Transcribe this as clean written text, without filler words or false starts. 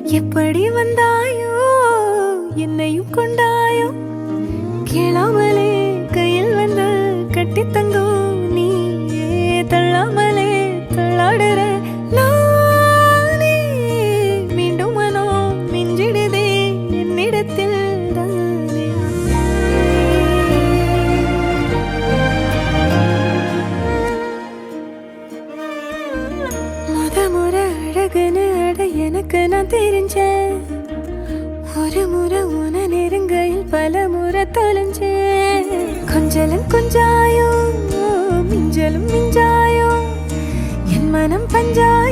எப்படி வந்தாயோ என்னையும் கொண்டாயோ கேளாமலே கையில் வந்து கட்டி தங்கும் நீ தள்ளாமலே தள்ளாடுற நானே மீண்டும் மனம் மிஞ்சிடுதே என்னிடத்தில் தானே முறை அழகுன்னு அட எனக்கு நான் தெரிஞ்சேன் ஒரு முறை உன நெருங்கையில் பல முறை தொலைஞ்சேன் கொஞ்சலும் கொஞ்சாயோ மிஞ்சலும் மிஞ்சாயோ என் மனம் பஞ்சாயோ